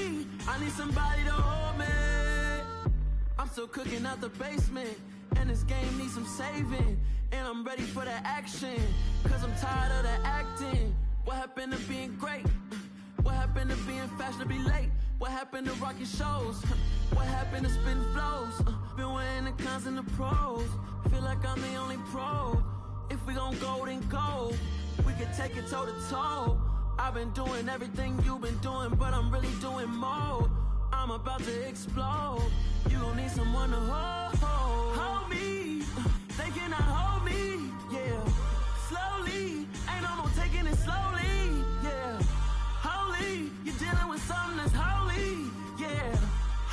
me, I need somebody to hold me. I'm still cooking out the basement, and this game needs some saving. And I'm ready for the action, cause I'm tired of the acting. What happened to being great? What happened to being fashionably late? What happened to rocking shows? What happened to spitting flows? Been weighing the cons and the pros. Feel like I'm the only pro. If we gon' go, then go. We can take it toe to toe. I've been doing everything you've been doing, but I'm really doing more. I'm about to explode. You gon' need someone to hold me. They cannot hold me, yeah. Slowly, ain't no more taking it slowly, yeah. Holy, you're dealing with something that's holy, yeah.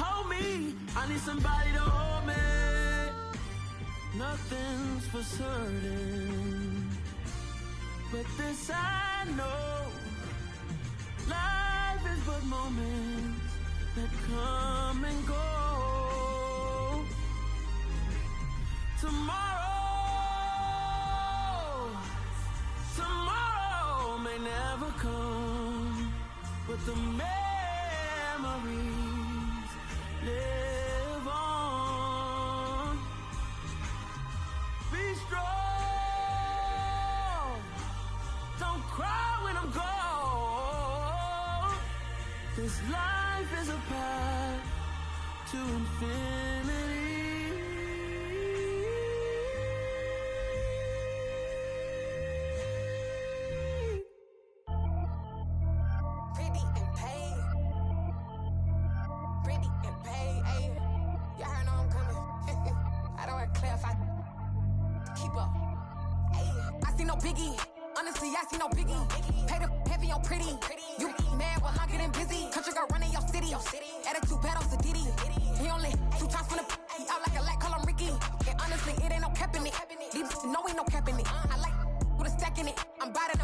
Hold me, I need somebody to hold me. Nothing's for certain, but this I know. Life is but moments that come and go. Tomorrow may never come, but the memories live on. Be strong, don't cry when I'm gone. This life is a path to infinity. Honestly, I see no biggie. Pay the heavy on pretty. You mad while I'm getting busy. Country girl running your city. Attitude bad on Diddy. He only 2 times from the he out like a light, call him Ricky. And honestly, it ain't no cap in it. These know ain't no cap in it. I like with a stack in it. I'm bout it.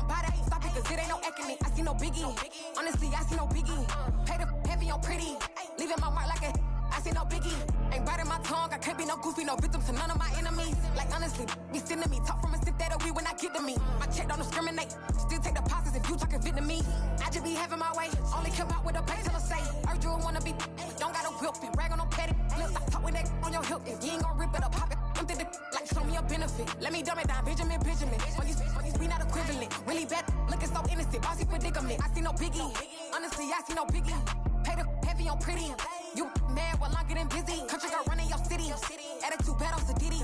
Stop it, cause it ain't no eck in it. I see no biggie. Honestly, I see no biggie. Pay the heavy on pretty. Leaving my mark like a I see no biggie. Ain't biting my tongue. I can't be no goofy, no victim to none of my enemies. Like honestly, be sending me talk from a sip that we when I get to me. My check don't discriminate. Still take deposits if you talking Vietnamese. I just be having my way. Only care about what the pay tell her say. Urge you wanna be. Don't got a whip it. Rag on no petty. Let's stop talk with that on your hip. If you ain't gon' rip it up, pop it. Empty the like show me a benefit. Let me dumb it down. Benjamin. We not equivalent. Really bad. Looking so innocent. Bossy predicament. I see no biggie. Honestly, I see no biggie. Pay the heavy on pretty. You mad while I'm getting busy. Country girl running your city. Attitude bad on Diddy.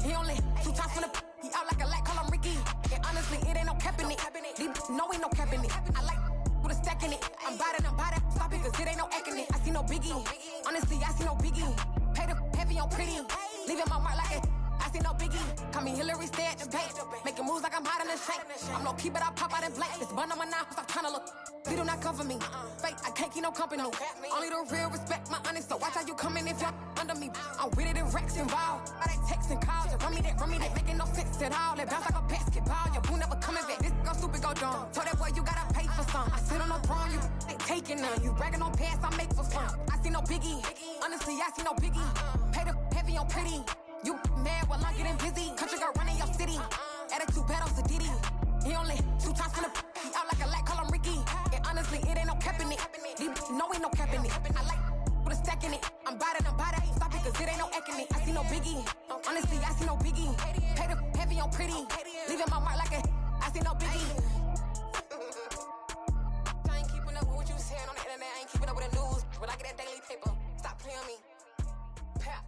He only 2 times from the he out like a light, call him Ricky. And honestly, it ain't no cap in it. These know ain't no cap in it. I like with a stack in it. I'm bout it. Stop it, cause it ain't no eck in it. I see no biggie. Honestly, I see no biggie. Pay the heavy on pretty. Leaving my mark like a I see no biggie. Call me Hillary, stay at the bank. Making moves like I'm hot in the shank. I'm low key, but I pop out in blank. This bun on my knife, stop trying to look. They do not cover me. Fake, I can't keep no company. Only the real respect my honest. So watch how you coming if you're under me. I'm with it in Rex involved. I they texting calls and run me that. Making no sense at all. They bounce like a basketball. Your boo never coming back. This go stupid, go dumb. Told that boy you gotta pay for some. I sit on no throne, you ain't taking none. You bragging on pants, I make for fun. I see no biggie. Honestly, I see no biggie. Pay the heavy on pretty. You mad while I'm getting busy. Country girl running your city. Attitude bad on Diddy. He only 2 times from the he out like a light, call him Ricky. And honestly, it ain't no cap in it. These know ain't no cap in it. I like with a stack in it. I'm bout it. Stop it, cause it ain't no eck in it. I see no biggie. Honestly, I see no biggie. Pay the heavy on pretty. Leaving my mark like a I see no biggie. I ain't keeping up with what you saying on the internet. I ain't keeping up with the news. But I get that daily paper. Stop playing on me. Pap.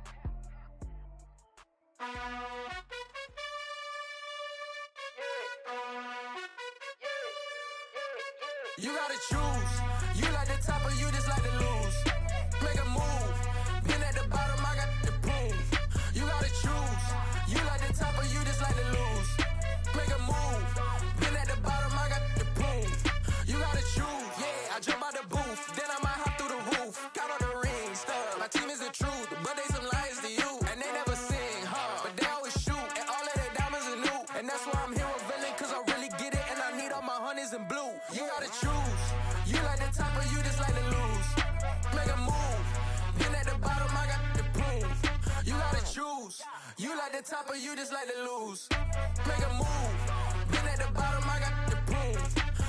You gotta choose. You like the top or you just like to lose. Make a move. Been at the bottom, I got the proof. You gotta choose. You like the top or you just like to lose. Make a move. Been at the bottom, I got the proof. You gotta choose. Yeah, I jump out the booth. Then I might hop through the roof. Count on the rings, stuff. My team is the truth, but they some liars to you. And they never sing, but they always shoot. And all of their diamonds are new. And that's why I'm here with villain, cause I really get it. And I need all my honeys in blue. You gotta choose. You like the top or you just like to lose. Make a move. Been at the bottom, I got the proof. You gotta choose. You like the top or you just like to lose. Make a move. Been at the bottom, I got the proof.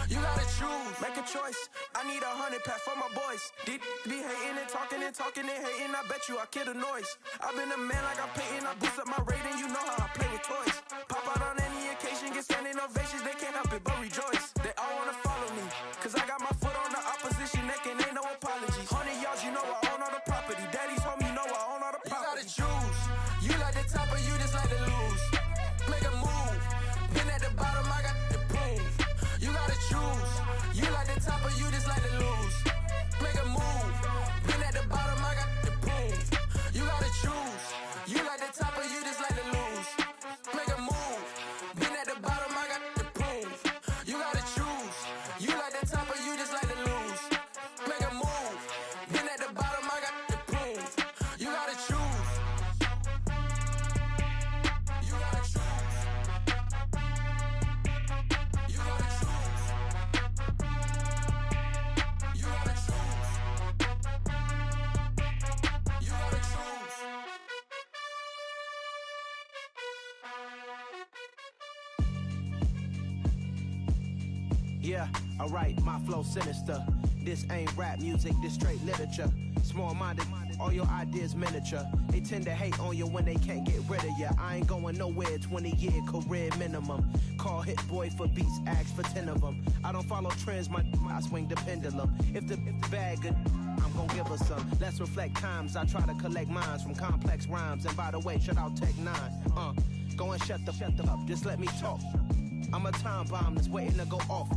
You gotta choose. Make a choice. I need 100 pack for my boys. Be hating and talking and hating. I bet you I kill the noise. I've been a man like I'm painting. I boost up my rating. You know how I play with toys. Pop out on any occasion, get standing ovations. They can't help it but rejoice. They all wanna follow me, cause I got my foot on the opposition neck and ain't no apologies. 100 yards, you know I own all the property. Daddy's home, you know I own all the property. You gotta choose. You like the top or you just like to lose. Make a move. Been at the bottom, I got the prove. You gotta choose. You like the top or you just like to lose. Make a move. Been at the bottom, I got the prove. You gotta choose. You like the top or you just like to lose. Make a move. Been at the bottom, I got the prove. You gotta choose. You like the top or you just like to lose. Make a move. Been at the bottom, I got the prove. You gotta choose. You gotta choose. You gotta choose. You gotta choose. You gotta choose. Yeah, alright, my flow sinister. This ain't rap music, this straight literature. Small-minded, all your ideas miniature. They tend to hate on you when they can't get rid of you. I ain't going nowhere, 20-year career minimum. Call Hit Boy for beats, ask for 10 of them. I don't follow trends, I swing the pendulum. If the bag good, I'm gon' give her some. Let's reflect times, I try to collect minds from complex rhymes. And by the way, shout out Tech 9. Go and shut the up, just let me talk. I'm a time bomb that's waiting to go off.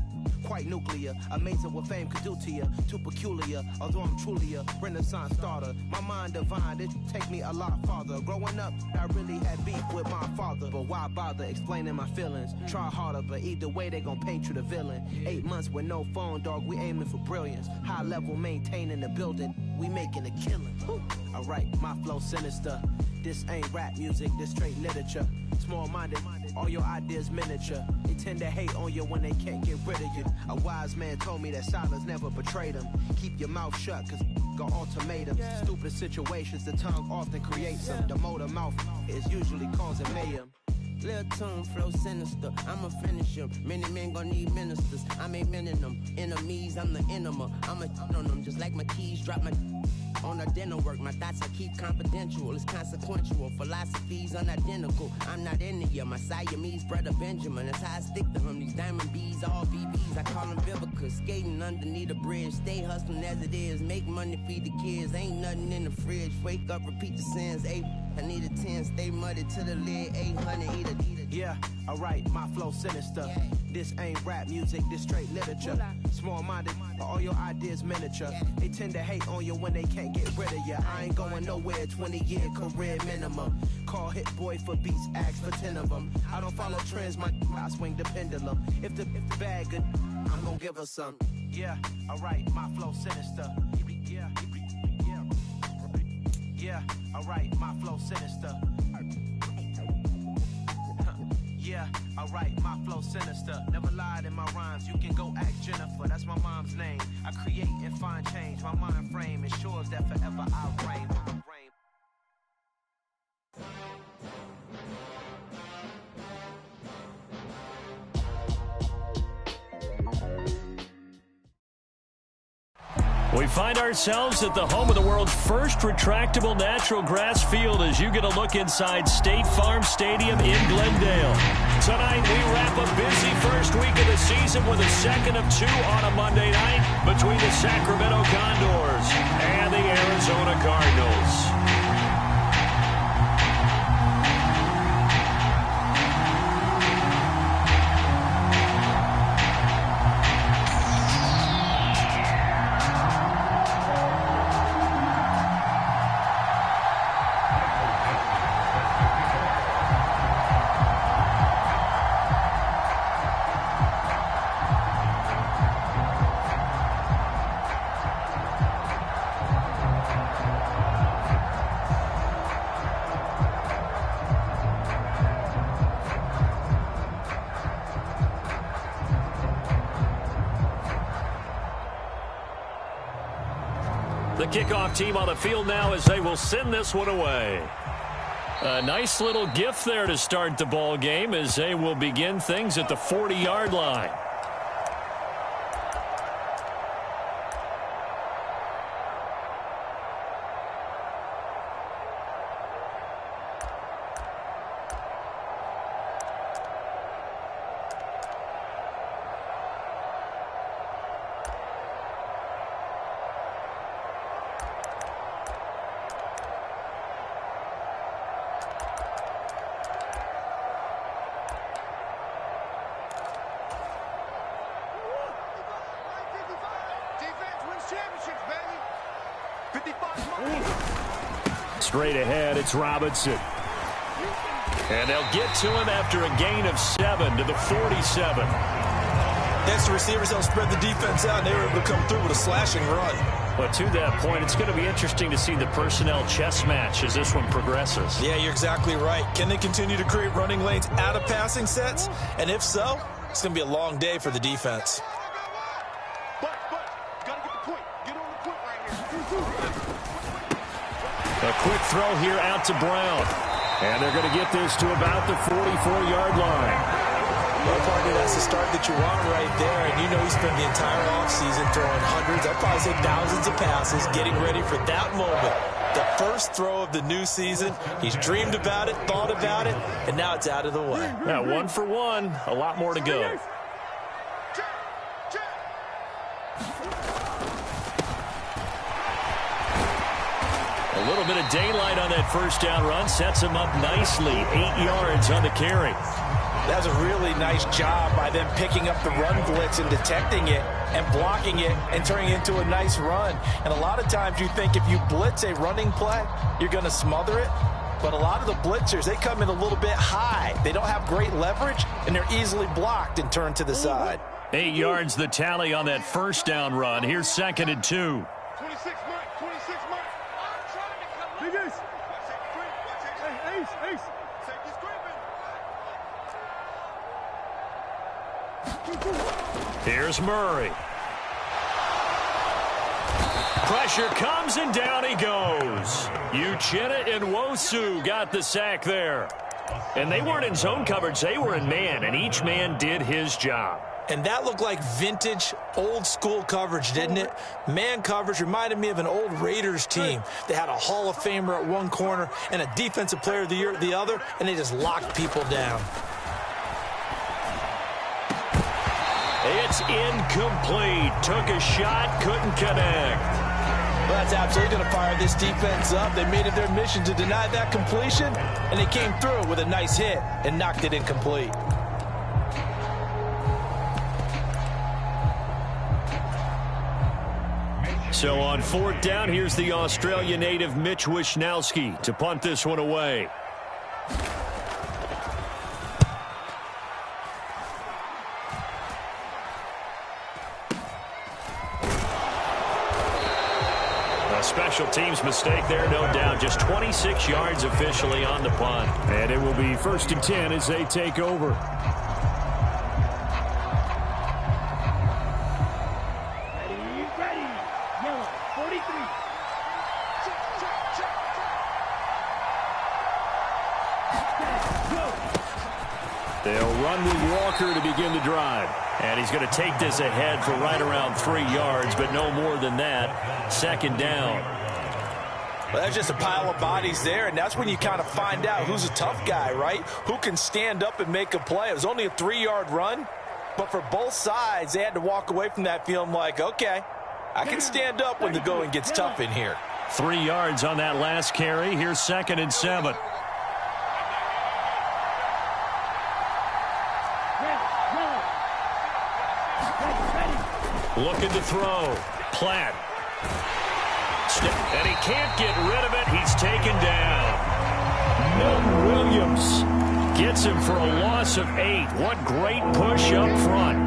Quite nuclear, amazing what fame could do to you. Too peculiar, although I'm truly a renaissance starter. My mind divine, it take me a lot farther. Growing up, I really had beef with my father. But why bother explaining my feelings? Try harder, but either way they gon' paint you the villain. 8 months with no phone, dog, we aiming for brilliance. High level maintaining the building, we making a killing. Alright, my flow sinister. This ain't rap music, this straight literature. Small-minded, all your ideas miniature. They tend to hate on you when they can't get rid of you. A wise man told me that silence never betrayed him. Keep your mouth shut, cause got ultimatums. Stupid situations, the tongue often creates them. The motor mouth is usually causing mayhem. Lil' tune, flow sinister, I'ma finish him. Many men gon' need ministers, I'm a men in them. Enemies, I'm the enema. I'ma on them, just like my keys, drop my on a dinner work. My thoughts I keep confidential, it's consequential. Philosophies unidentical, I'm not into you. My Siamese brother Benjamin, that's how I stick to him. These diamond bees, all BBs, I call them Vivica. Skating underneath a bridge, stay hustling as it is. Make money, feed the kids, ain't nothing in the fridge. Wake up, repeat the sins, I need a 10, stay muddy to the lid, 800, eat a. Yeah, alright, my flow sinister. This ain't rap music, this straight literature. Small-minded, all your ideas miniature. They tend to hate on you when they can't get rid of you. I ain't going nowhere, 20-year career minimum. Call Hit Boy for beats, ask for 10 of them. I don't follow trends, I swing the pendulum. If the bag good, I'm gon' give her some. Yeah, alright, my flow sinister. Yeah, alright, my flow sinister. Yeah, alright, my flow sinister. Never lied in my rhymes, you can go ask Jennifer. That's my mom's name. I create and find change. My mind frame ensures that forever I reign. We find ourselves at the home of the world's first retractable natural grass field as you get a look inside State Farm Stadium in Glendale. Tonight, we wrap a busy first week of the season with a second of two on a Monday night between the Sacramento Condors and the Arizona Cardinals. The kickoff team on the field now as they will send this one away. A nice little gift there to start the ball game as they will begin things at the 40-yard line. Straight ahead, it's Robinson. And they'll get to him after a gain of 7 to the 47. Next, the receivers don't spread the defense out, and they were able to come through with a slashing run. But to that point, it's going to be interesting to see the personnel chess match as this one progresses. Yeah, you're exactly right. Can they continue to create running lanes out of passing sets? And if so, it's going to be a long day for the defense. A quick throw here out to Brown. And they're going to get this to about the 44-yard line. Well, partner, that's the start that you want right there. And you know he spent the entire offseason throwing hundreds, I'd probably say thousands of passes, getting ready for that moment. The first throw of the new season. He's dreamed about it, thought about it, and now it's out of the way. Yeah, 1 for 1. A lot more to go. A little bit of daylight on that first down run. Sets him up nicely. 8 yards on the carry. That was a really nice job by them picking up the run blitz and detecting it and blocking it and turning it into a nice run. And a lot of times you think if you blitz a running play, you're going to smother it. But a lot of the blitzers, they come in a little bit high. They don't have great leverage, and they're easily blocked and turned to the side. 8 yards the tally on that first down run. Here's 2nd and 2. 26 Mike, 26 Mike. Big Ace. Hey, Ace. Here's Murray. Pressure comes and down he goes. Uchenna and Nwosu got the sack there. And they weren't in zone coverage, they were in man, and each man did his job. And that looked like vintage, old-school coverage, didn't it? Man coverage reminded me of an old Raiders team. They had a Hall of Famer at one corner and a Defensive Player of the Year at the other, and they just locked people down. It's incomplete. Took a shot, couldn't connect. Well, that's absolutely going to fire this defense up. They made it their mission to deny that completion, and they came through with a nice hit and knocked it incomplete. So on 4th down, here's the Australia native Mitch Wishnowsky to punt this one away. A special teams mistake there, no doubt. Just 26 yards officially on the punt. And it will be 1st and 10 as they take over. They'll run with Walker to begin the drive. And he's going to take this ahead for right around 3 yards, but no more than that. 2nd down. Well, that's just a pile of bodies there, and that's when you kind of find out who's a tough guy, right? Who can stand up and make a play. It was only a 3-yard run, but for both sides, they had to walk away from that feeling like, okay, I can stand up when the going gets tough in here. 3 yards on that last carry. Here's 2nd and 7. Looking to throw. Platt. And he can't get rid of it. He's taken down. Milton Williams gets him for a loss of 8. What great push up front.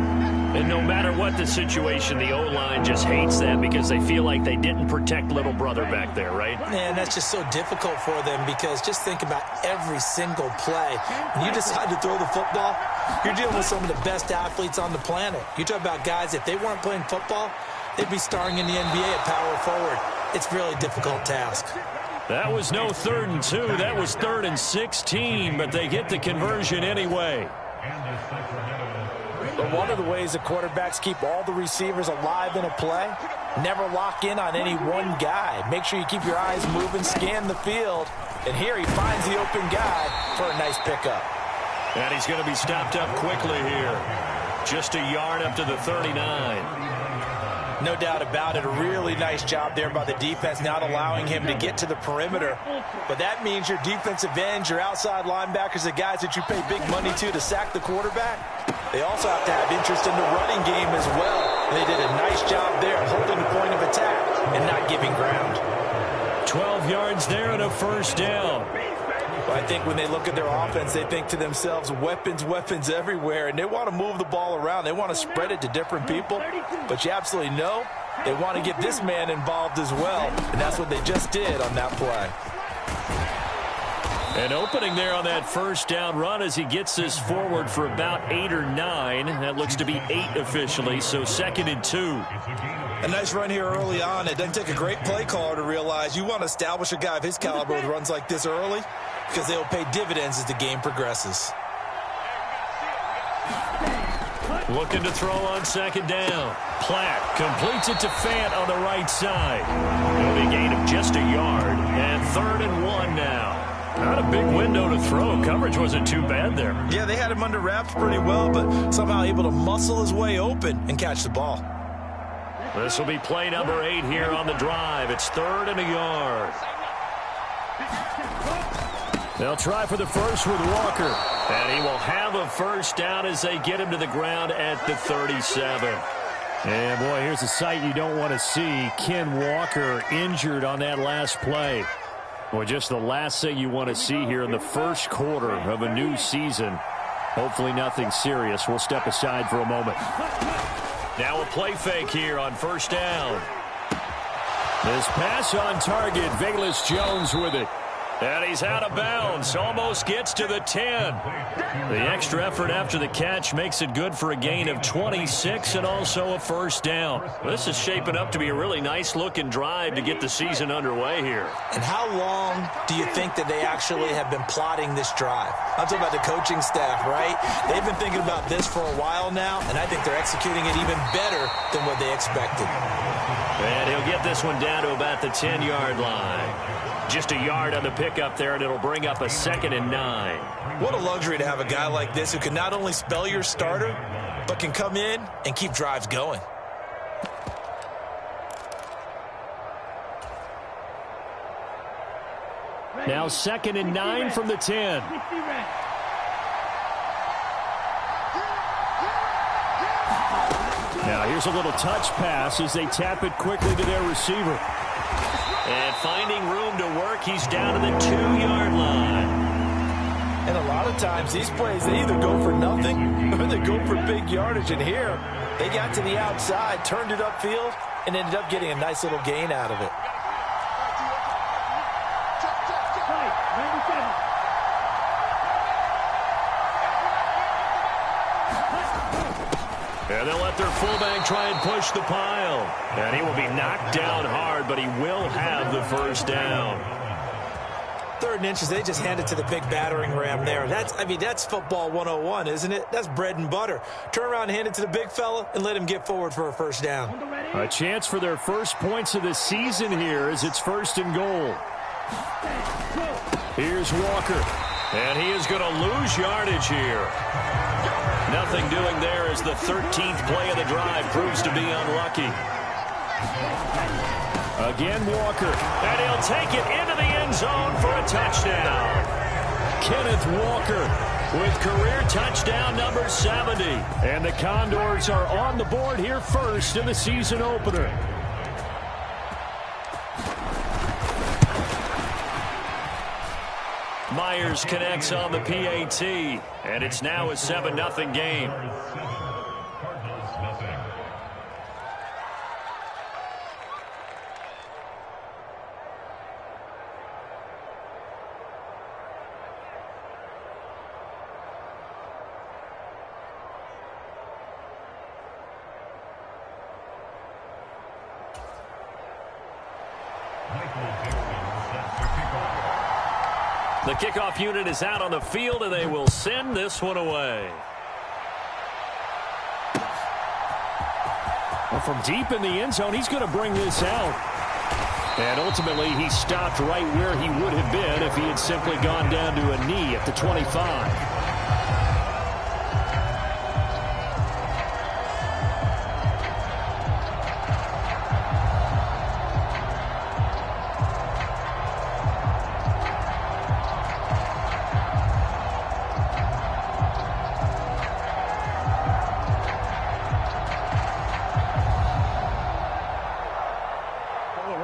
And no matter what the situation, the O-line just hates that because they feel like they didn't protect little brother back there, right? Man, that's just so difficult for them because just think about every single play. When you decide to throw the football, you're dealing with some of the best athletes on the planet. You talk about guys, if they weren't playing football, they'd be starring in the NBA at power forward. It's a really difficult task. That was no 3rd and 2. That was 3rd and 16, but they get the conversion anyway. But one of the ways the quarterbacks keep all the receivers alive in a play, never lock in on any one guy. Make sure you keep your eyes moving, scan the field. And here he finds the open guy for a nice pickup. And he's going to be stopped up quickly here. Just a yard up to the 39. No doubt about it. A really nice job there by the defense, not allowing him to get to the perimeter. But that means your defensive ends, your outside linebackers, the guys that you pay big money to sack the quarterback, they also have to have interest in the running game as well. And they did a nice job there holding the point of attack and not giving ground. 12 yards there and a first down. I think when they look at their offense, they think to themselves, weapons, weapons everywhere, and they want to move the ball around. They want to spread it to different people, but you absolutely know they want to get this man involved as well, and that's what they just did on that play. An opening there on that first down run as he gets this forward for about 8 or 9. That looks to be 8 officially, so 2nd and 2. A nice run here early on. It doesn't take a great play caller to realize you want to establish a guy of his caliber with runs like this early because they will pay dividends as the game progresses. Looking to throw on 2nd down. Platt completes it to Fant on the right side. It'll be a gain of just a yard, and 3rd and 1 now. Not a big window to throw. Coverage wasn't too bad there. Yeah, they had him under wraps pretty well, but somehow able to muscle his way open and catch the ball. This will be play number 8 here on the drive. It's 3rd and a yard. They'll try for the first with Walker. And he will have a first down as they get him to the ground at the 37. And, boy, here's a sight you don't want to see. Ken Walker injured on that last play. Well, just the last thing you want to see here in the first quarter of a new season. Hopefully nothing serious. We'll step aside for a moment. Now a play fake here on first down. This pass on target. Velus Jones with it. And he's out of bounds. Almost gets to the 10. The extra effort after the catch makes it good for a gain of 26 and also a first down. This is shaping up to be a really nice-looking drive to get the season underway here. And how long do you think that they actually have been plotting this drive? I'm talking about the coaching staff, right? They've been thinking about this for a while now, and I think they're executing it even better than what they expected. And he'll get this one down to about the 10-yard line. Just a yard on the pickup there, and it'll bring up a 2nd and 9. What a luxury to have a guy like this who can not only spell your starter, but can come in and keep drives going. Now 2nd and 9 from the 10. Now here's a little touch pass as they tap it quickly to their receiver. And finding room to work, he's down to the 2-yard line. And a lot of times these plays, they either go for nothing or they go for big yardage. And here, they got to the outside, turned it upfield, and ended up getting a nice little gain out of it. And they'll let their fullback try and push the pile. And he will be knocked down hard, but he will have the first down. 3rd and inches, they just hand it to the big battering ram there. That's football 101, isn't it? That's bread and butter. Turn around and hand it to the big fella and let him get forward for a first down. A chance for their first points of the season here as it's 1st and goal. Here's Walker. And he is going to lose yardage here. Nothing doing there as the 13th play of the drive proves to be unlucky. Again, Walker. And he'll take it into the end zone for a touchdown. Kenneth Walker with career touchdown number 70. And the Condors are on the board here first in the season opener. Myers connects on the PAT, and it's now a 7-0 game. The kickoff unit is out on the field, and they will send this one away. Well, from deep in the end zone, he's going to bring this out. And ultimately, he stopped right where he would have been if he had simply gone down to a knee at the 25.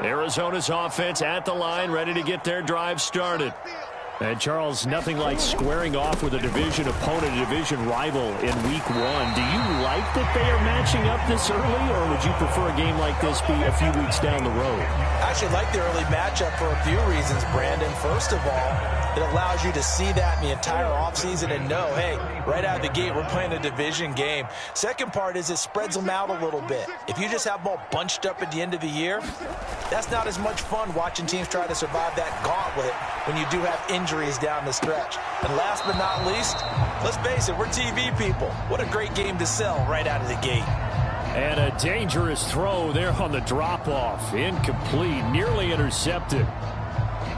Arizona's offense at the line, ready to get their drive started. And, Charles, nothing like squaring off with a division opponent, a division rival in Week 1. Do you like that they are matching up this early, or would you prefer a game like this be a few weeks down the road? I actually like the early matchup for a few reasons, Brandon. First of all, it allows you to see that in the entire offseason and know, hey, right out of the gate, we're playing a division game. Second part is it spreads them out a little bit. If you just have them all bunched up at the end of the year, that's not as much fun watching teams try to survive that gauntlet when you do have injuries down the stretch. And last but not least, let's face it, we're TV people. What a great game to sell right out of the gate. And a dangerous throw there on the drop-off. Incomplete, nearly intercepted.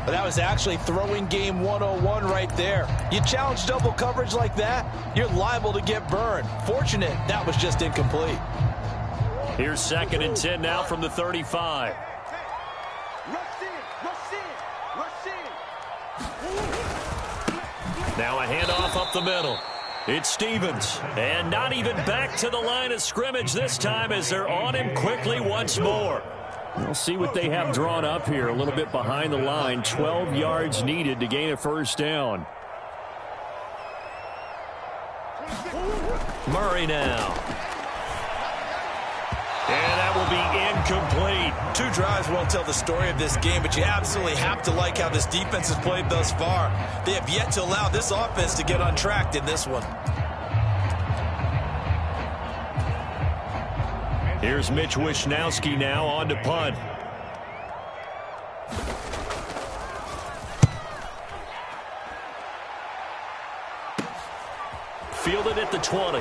But that was actually throwing game 101 right there. You challenge double coverage like that, you're liable to get burned. Fortunate, that was just incomplete. Here's 2nd and 10 now from the 35. Now a handoff up the middle. It's Stevens. And not even back to the line of scrimmage this time as they're on him quickly once more. We'll see what they have drawn up here. A little bit behind the line. 12 yards needed to gain a first down. Murray now. And that will be incomplete. 2 drives won't tell the story of this game, but you absolutely have to like how this defense has played thus far. They have yet to allow this offense to get untracked in this one. Here's Mitch Wishnowski now on to punt. Fielded at the 20.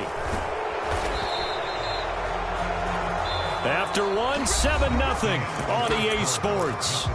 After one, 7-0 on EA Sports.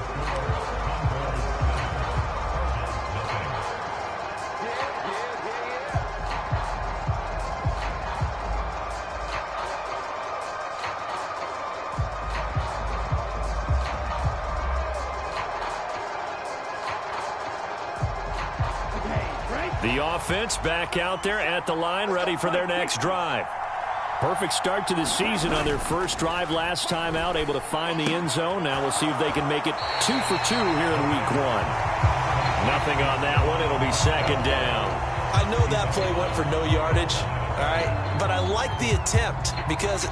The offense back out there at the line, ready for their next drive. Perfect start to the season on their first drive last time out, able to find the end zone. Now we'll see if they can make it 2 for 2 here in Week 1. Nothing on that one. It'll be 2nd down. I know that play went for no yardage, all right, but I like the attempt because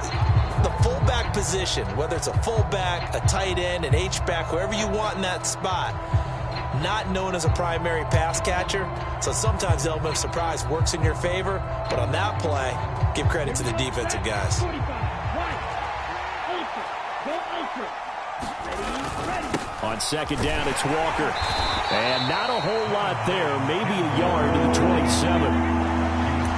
the fullback position, whether it's a fullback, a tight end, an H-back, whoever you want in that spot, not known as a primary pass catcher, so sometimes the element of surprise works in your favor, but on that play, give credit to the defensive guys. On 2nd down, it's Walker. And not a whole lot there, maybe a yard to the 27.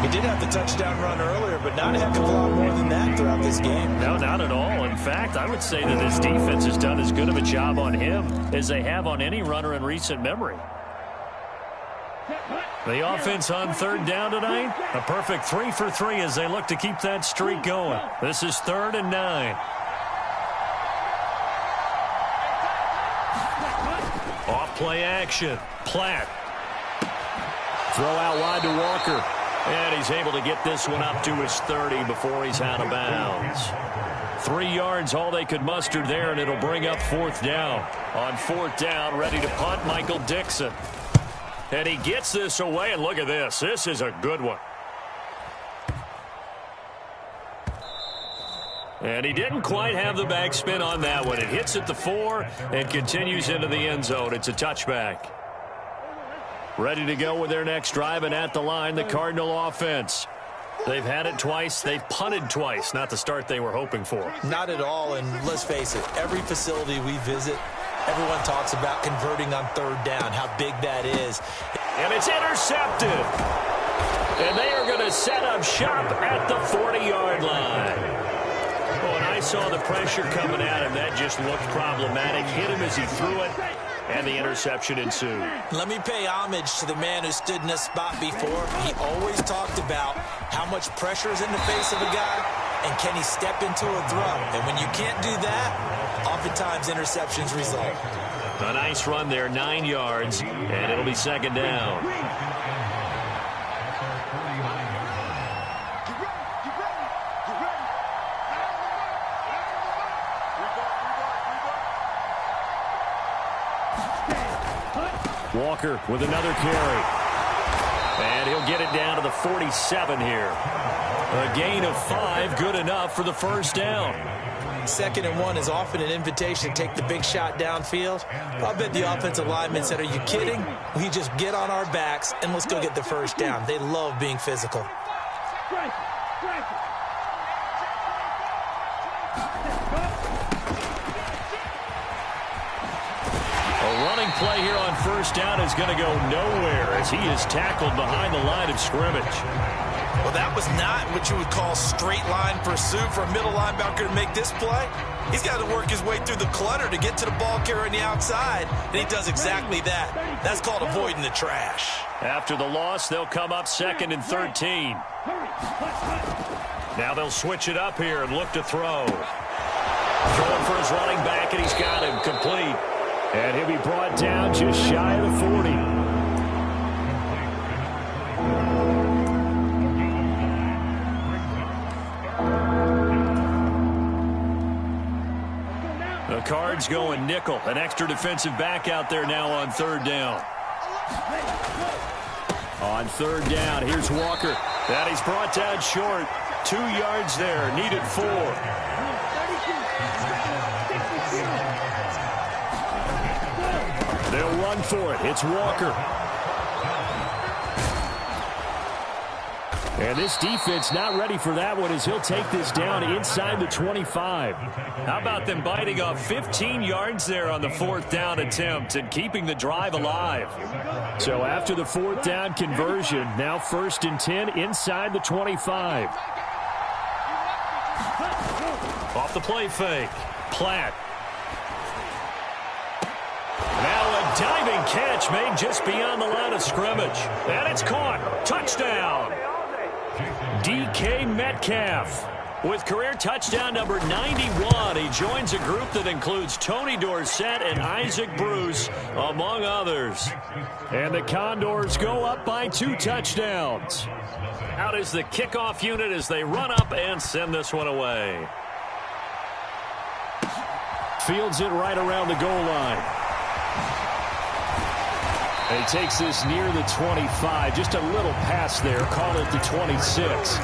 He did have the touchdown run earlier, but not a heck of a lot more than that throughout this game. No, not at all. In fact, I would say that this defense has done as good of a job on him as they have on any runner in recent memory. The offense on 3rd down tonight, a perfect 3 for 3 as they look to keep that streak going. This is 3rd and 9. Off play action. Platt. Throw out wide to Walker. And he's able to get this one up to his 30 before he's out of bounds. 3 yards, all they could muster there, and it'll bring up 4th down. On 4th down, ready to punt, Michael Dixon. And he gets this away, and look at this. This is a good one. And he didn't quite have the backspin on that one. It hits at the 4 and continues into the end zone. It's a touchback. Ready to go with their next drive, and at the line, the Cardinal offense. They've had it twice. They've punted twice. Not the start they were hoping for. Not at all, and let's face it, every facility we visit, everyone talks about converting on 3rd down, how big that is. And it's intercepted. And they are going to set up shop at the 40-yard line. When I saw the pressure coming at him, that just looked problematic. Hit him as he threw it, and the interception ensued. Let me pay homage to the man who stood in this spot before. He always talked about how much pressure is in the face of a guy, and can he step into a throw. And when you can't do that, oftentimes interceptions result. A nice run there, 9 yards, and it'll be 2nd down. Walker with another carry. And he'll get it down to the 47 here. A gain of 5, good enough for the first down. 2nd and 1 is often an invitation to take the big shot downfield. I bet the offensive lineman said, are you kidding? We just get on our backs and let's go get the first down. They love being physical. A running play here on first down is going to go nowhere as he is tackled behind the line of scrimmage. Well, that was not what you would call straight line pursuit for a middle linebacker to make this play. He's got to work his way through the clutter to get to the ball carrier on the outside, and he does exactly that. That's called avoiding the trash. After the loss, they'll come up 2nd and 13. Now they'll switch it up here and look to throw. Throwing for his running back, and he's got him complete. And he'll be brought down just shy of the 40. The Cards going nickel. An extra defensive back out there now on 3rd down. On 3rd down, here's Walker. That he's brought down short. 2 yards there, needed 4. They'll run for it. It's Walker. And this defense not ready for that one as he'll take this down inside the 25. How about them biting off 15 yards there on the 4th down attempt and keeping the drive alive? So after the 4th down conversion, now 1st and 10 inside the 25. Off the play fake. Platt. Now a diving catch made just beyond the line of scrimmage. And it's caught. Touchdown. DK Metcalf with career touchdown number 91. He joins a group that includes Tony Dorsett and Isaac Bruce, among others. And the Condors go up by 2 touchdowns. Out is the kickoff unit as they run up and send this one away. Fields it right around the goal line. And he takes this near the 25. Just a little pass there. Call it the 26.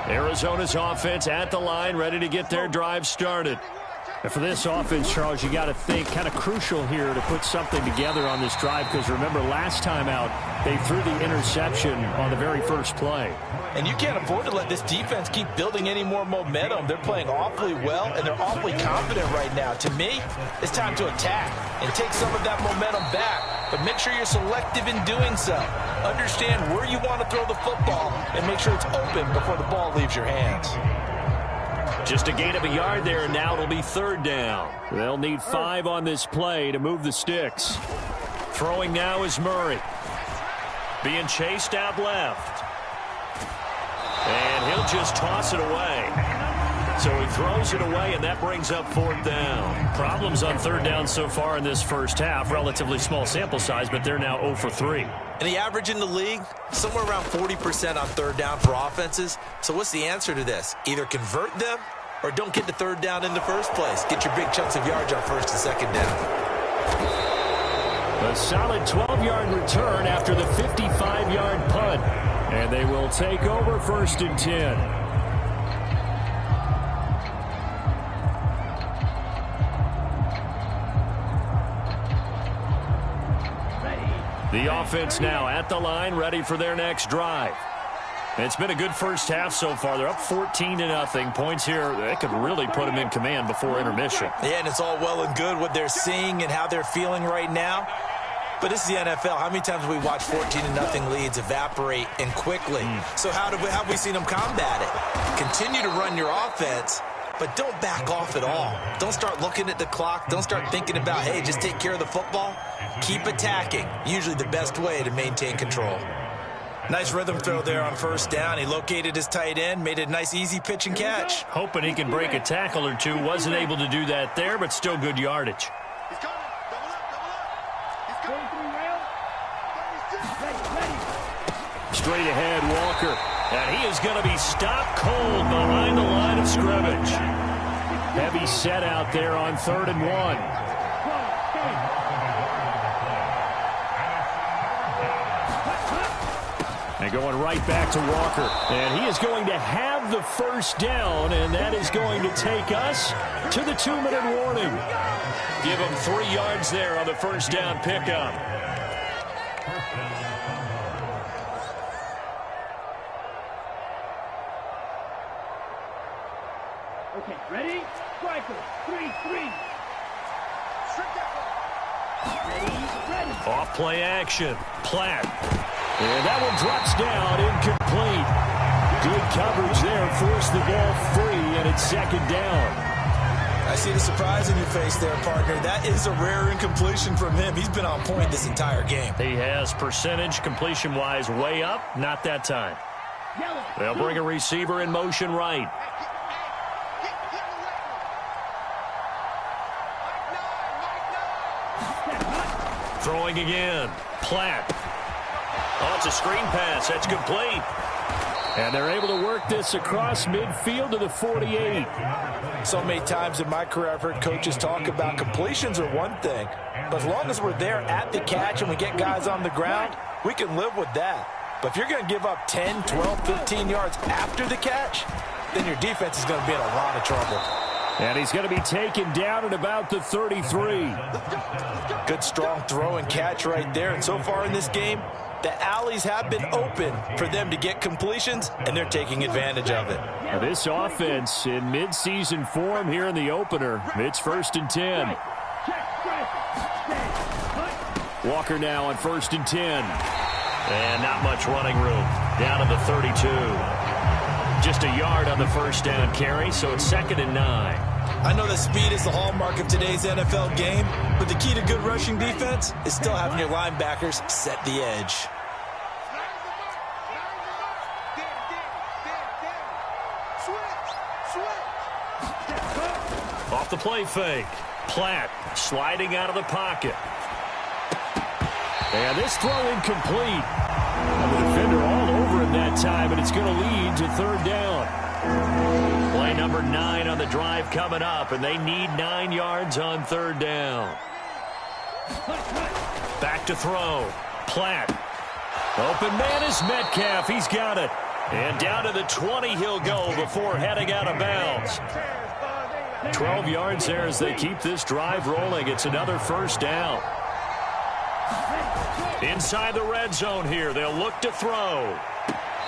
Arizona's offense at the line, ready to get their drive started. And for this offense, Charles, you got to think kind of crucial here to put something together on this drive, because remember last time out they threw the interception on the very first play. And you can't afford to let this defense keep building any more momentum. They're playing awfully well, and they're awfully confident right now. To me, it's time to attack and take some of that momentum back, but make sure you're selective in doing so. Understand where you want to throw the football and make sure it's open before the ball leaves your hands. Just a gain of a yard there, and now it'll be 3rd down. They'll need 5 on this play to move the sticks. Throwing now is Murray. Being chased out left. And he'll just toss it away. So he throws it away, and that brings up 4th down. Problems on 3rd down so far in this first half. Relatively small sample size, but they're now 0 for 3. And the average in the league, somewhere around 40% on 3rd down for offenses. So what's the answer to this? Either convert them or don't get the 3rd down in the first place. Get your big chunks of yards on 1st and 2nd down. A solid 12-yard return after the 55-yard punt. And they will take over 1st and 10. The offense now at the line, ready for their next drive. It's been a good first half so far. They're up 14-0. Points here, they could really put them in command before intermission. Yeah, and it's all well and good what they're seeing and how they're feeling right now. But this is the NFL. How many times have we watched 14-0 leads evaporate and quickly? So how have we seen them combat it? Continue to run your offense, but don't back off at all. Don't start looking at the clock. Don't start thinking about, hey, just take care of the football. Keep attacking. Usually the best way to maintain control. Nice rhythm throw there on 1st down. He located his tight end, made a nice easy pitch and catch. Hoping he can break a tackle or two. Wasn't able to do that there, but still good yardage. He's coming. Double up, double up. He's coming. Straight ahead, Walker. And he is going to be stopped cold behind the line of scrimmage. Heavy set out there on 3rd and 1. And going right back to Walker. And he is going to have the first down, and that is going to take us to the 2-minute warning. Give him 3 yards there on the first down pickup. Okay, ready? Striker, 3-3. Ready. Off play action. Platt. And that one drops down, incomplete. Good coverage there, forced the ball free, and it's 2nd down. I see the surprise in your face there, partner. That is a rare incompletion from him. He's been on point this entire game. He has percentage completion-wise way up, not that time. They'll bring a receiver in motion right. Throwing again. Platt. Oh, it's a screen pass. That's complete. And they're able to work this across midfield to the 48. So many times in my career I've heard coaches talk about completions are one thing, but as long as we're there at the catch and we get guys on the ground, we can live with that. But if you're going to give up 10, 12, 15 yards after the catch, then your defense is going to be in a lot of trouble. And he's going to be taken down at about the 33. Good strong throw and catch right there. And so far in this game, the alleys have been open for them to get completions, and they're taking advantage of it. Now this offense in midseason form here in the opener. It's 1st and 10. Walker now on 1st and 10. And not much running room. Down to the 32. Just a yard on the first down carry, so it's 2nd and 9. I know that speed is the hallmark of today's NFL game, but the key to good rushing defense is still having your linebackers set the edge. Off the play fake. Platt sliding out of the pocket. And this throw incomplete. The defender all over him that time, and it's going to lead to 3rd down. Play number 9 on the drive coming up, and they need 9 yards on 3rd down. Back to throw. Platt. Open man is Metcalf. He's got it. And down to the 20 he'll go before heading out of bounds. 12 yards there as they keep this drive rolling. It's another first down. Inside the red zone here. They'll look to throw.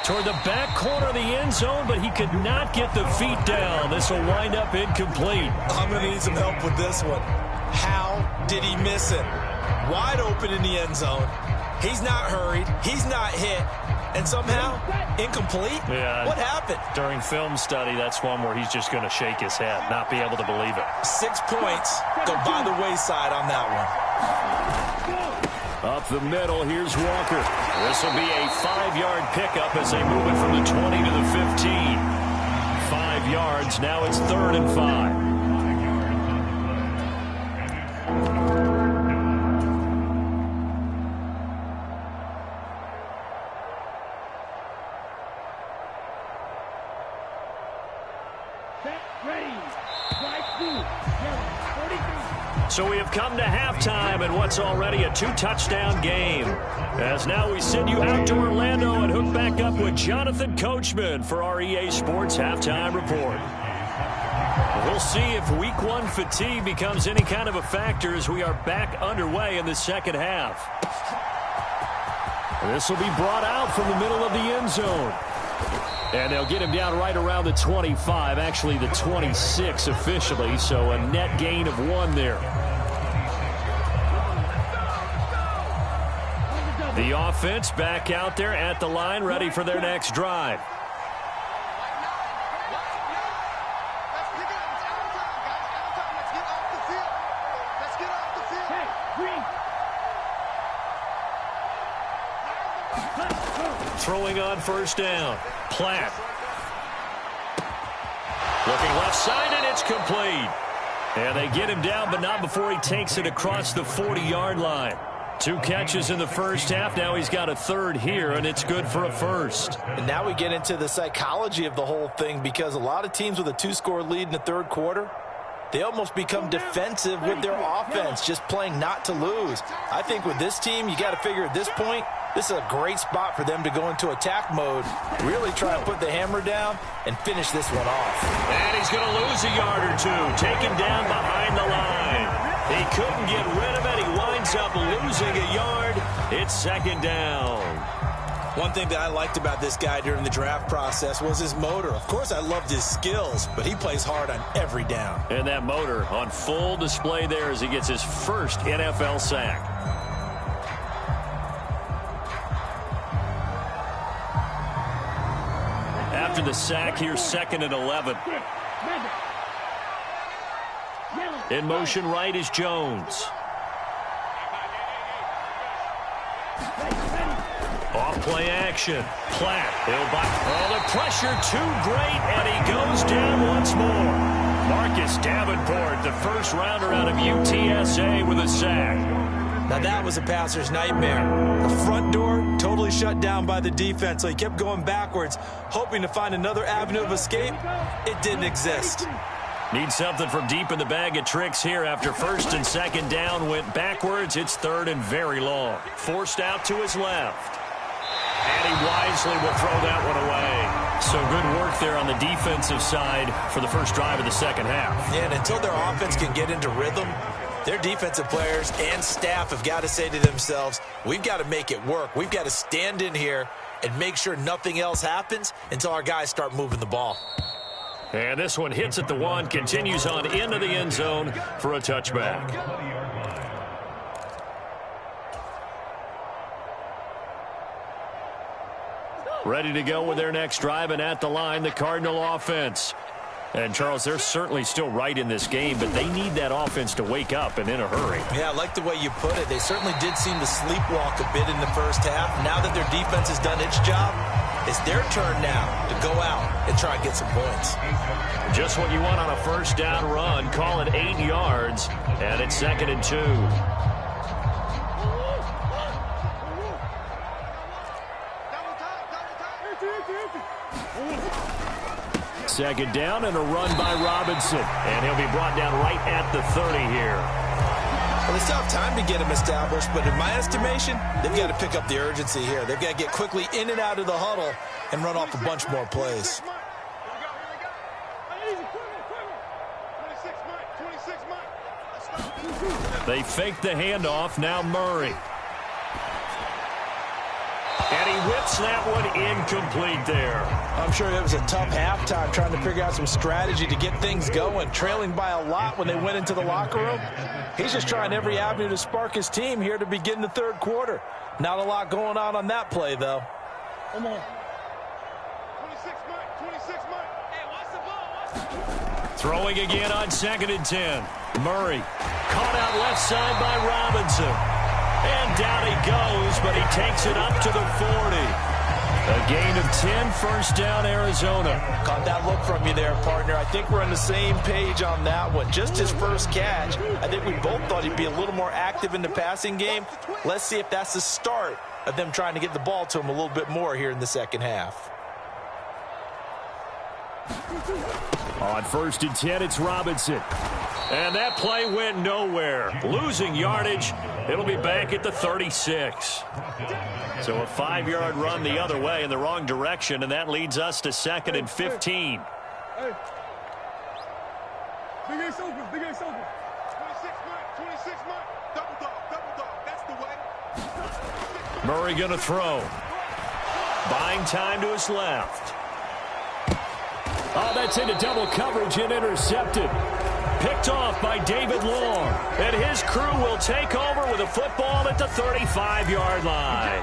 Toward the back corner of the end zone, but he could not get the feet down. This will wind up incomplete. I'm going to need some help with this one. How did he miss it? Wide open in the end zone. He's not hurried. He's not hit. And somehow, incomplete? Yeah. What happened? During film study, that's one where he's just going to shake his head, not be able to believe it. 6 points go by the wayside on that one. Up the middle, here's Walker. This will be a 5-yard pickup as they move it from the 20 to the 15. 5 yards, now it's 3rd and 5. So we have come to halftime in what's already a 2-touchdown game. As now we send you out to Orlando and hook back up with Jonathan Coachman for our EA Sports Halftime Report. We'll see if Week 1 fatigue becomes any kind of a factor as we are back underway in the second half. This will be brought out from the middle of the end zone. And they'll get him down right around the 25, actually the 26 officially, so a net gain of 1 there. The offense back out there at the line, ready for their next drive. Throwing on first down. Platt. Looking left side, and it's complete. And they get him down, but not before he takes it across the 40-yard line. 2 catches in the first half. Now he's got a 3rd here, and it's good for a first. And now we get into the psychology of the whole thing, because a lot of teams with a 2-score lead in the 3rd quarter, they almost become defensive with their offense, just playing not to lose. I think with this team, you got to figure at this point, this is a great spot for them to go into attack mode, really try and put the hammer down and finish this one off. And he's going to lose a yard or two, taken down behind the line. He couldn't get rid of it. He winds up losing a yard. It's second down. One thing that I liked about this guy during the draft process was his motor. Of course, I loved his skills, but he plays hard on every down. And that motor on full display there as he gets his first NFL sack. After the sack, here's 2nd and 11. In motion right is Jones. Off play action. Platt. He'll buy. Oh, the pressure too great, and he goes down once more. Marcus Davenport, the first rounder out of UTSA with a sack. Now that was a passer's nightmare. The front door totally shut down by the defense, so he kept going backwards, hoping to find another avenue of escape. It didn't exist. Need something from deep in the bag of tricks here after 1st and 2nd down went backwards. It's 3rd and very long. Forced out to his left. And he wisely will throw that one away. So good work there on the defensive side for the first drive of the second half. Yeah, and until their offense can get into rhythm, their defensive players and staff have got to say to themselves, we've got to make it work. We've got to stand in here and make sure nothing else happens until our guys start moving the ball. And this one hits at the 1, continues on into the end zone for a touchback. Ready to go with their next drive, and at the line, the Cardinal offense. And, Charles, they're certainly still right in this game, but they need that offense to wake up and in a hurry. Yeah, I like the way you put it. They certainly did seem to sleepwalk a bit in the first half. Now that their defense has done its job, it's their turn now to go out and try and get some points. Just what you want on a first down run. Call it 8 yards, and it's 2nd and 2. Second down and a run by Robinson. And he'll be brought down right at the 30 here. Well, they still have time to get him established, but in my estimation, they've got to pick up the urgency here. They've got to get quickly in and out of the huddle and run off a bunch more plays. They fake the handoff. Now Murray. And he whips that one incomplete there. I'm sure it was a tough halftime trying to figure out some strategy to get things going, trailing by a lot when they went into the locker room. He's just trying every avenue to spark his team here to begin the 3rd quarter. Not a lot going on that play, though. Come on. 26 Mike. Hey, watch the ball. Throwing again on 2nd and 10. Murray caught out left side by Robinson. And down he goes, but he takes it up to the 40. A gain of 10, first down, Arizona. Caught that look from you there, partner. I think we're on the same page on that one. Just his first catch. I think we both thought he'd be a little more active in the passing game. Let's see if that's the start of them trying to get the ball to him a little bit more here in the second half. On 1st and 10, it's Robinson. And that play went nowhere. Losing yardage. It'll be back at the 36. So a 5-yard run the other way in the wrong direction, and that leads us to 2nd and 15. Hey. Big Ace open. 26 Mike. Double dog. That's the way. Murray going to throw. Buying time to his left. Oh, that's into double coverage and intercepted. Picked off by David Long. And his crew will take over with a football at the 35-yard line.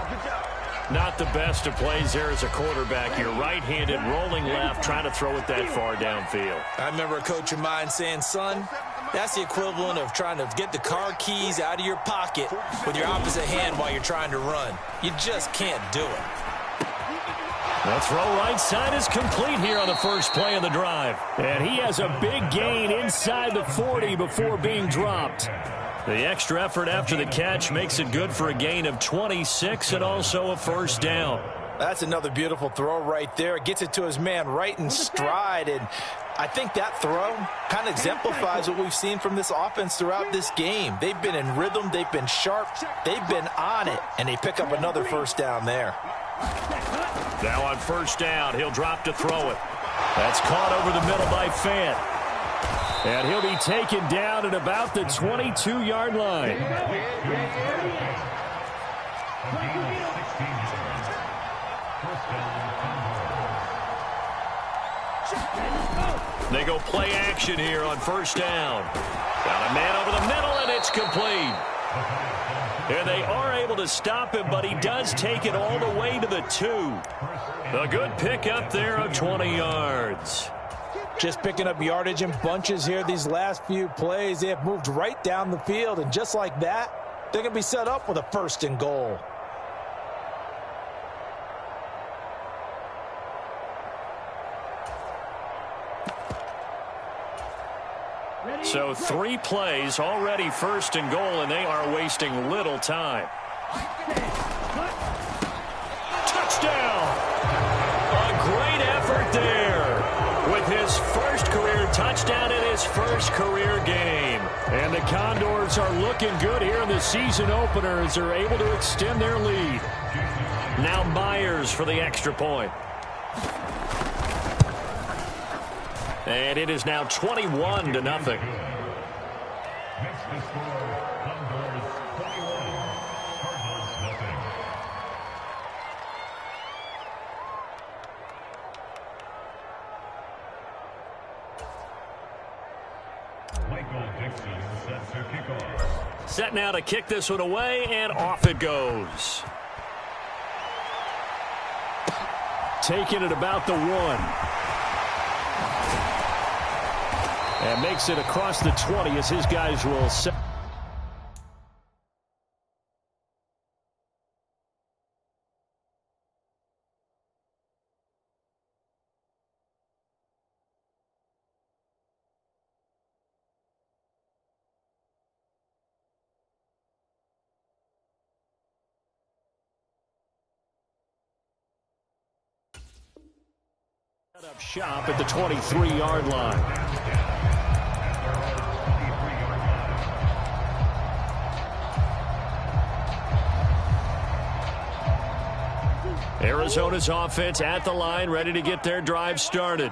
Not the best of plays there as a quarterback. You're right-handed, rolling left, trying to throw it that far downfield. I remember a coach of mine saying, son, that's the equivalent of trying to get the car keys out of your pocket with your opposite hand while you're trying to run. You just can't do it. The throw right side is complete here on the first play of the drive. And he has a big gain inside the 40 before being dropped. The extra effort after the catch makes it good for a gain of 26 and also a first down. That's another beautiful throw right there. Gets it to his man right in stride. And I think that throw kind of exemplifies what we've seen from this offense throughout this game. They've been in rhythm. They've been sharp. They've been on it, and they pick up another first down there. Now on first down, he'll drop to throw it. That's caught over the middle by Fant. And he'll be taken down at about the 22-yard line. They go play action here on first down. Got a man over the middle, and it's complete. And they are able to stop him, but he does take it all the way to the 2. A good pickup there of 20 yards. Just picking up yardage in bunches here these last few plays. They have moved right down the field, and just like that, they're going to be set up with a 1st and goal. So 3 plays, already 1st and goal, and they are wasting little time. Touchdown! A great effort there with his first career touchdown in his first career game. And the Condors are looking good here in the season opener as they're able to extend their lead. Now Myers for the extra point. And it is now 21-0. Set now to kick this one away, and off it goes. Taking it about the 1. And makes it across the 20 as his guys will set. Set up shop at the 23-yard line. Arizona's offense at the line, ready to get their drive started.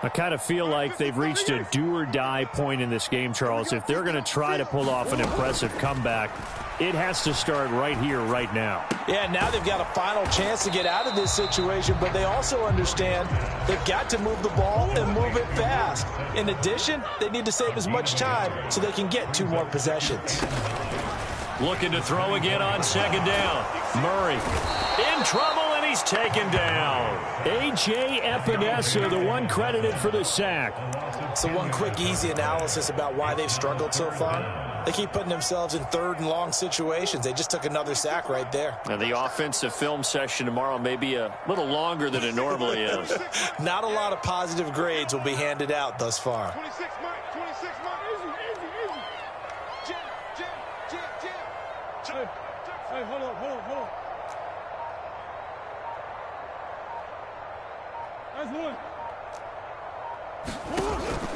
I kind of feel like they've reached a do-or-die point in this game, Charles. If they're going to try to pull off an impressive comeback, it has to start right here, right now. Yeah, now they've got a final chance to get out of this situation, but they also understand they've got to move the ball and move it fast. In addition, they need to save as much time so they can get 2 more possessions. Looking to throw again on 2nd down. Murray in trouble, and he's taken down. A.J. Epinesa, the one credited for the sack. So one quick, easy analysis about why they've struggled so far. They keep putting themselves in 3rd and long situations. They just took another sack right there. And the offensive film session tomorrow may be a little longer than it normally is. Not a lot of positive grades will be handed out thus far. 26, Mike. 26, Mike. Easy. Jam. Hey, hold on. That's 1.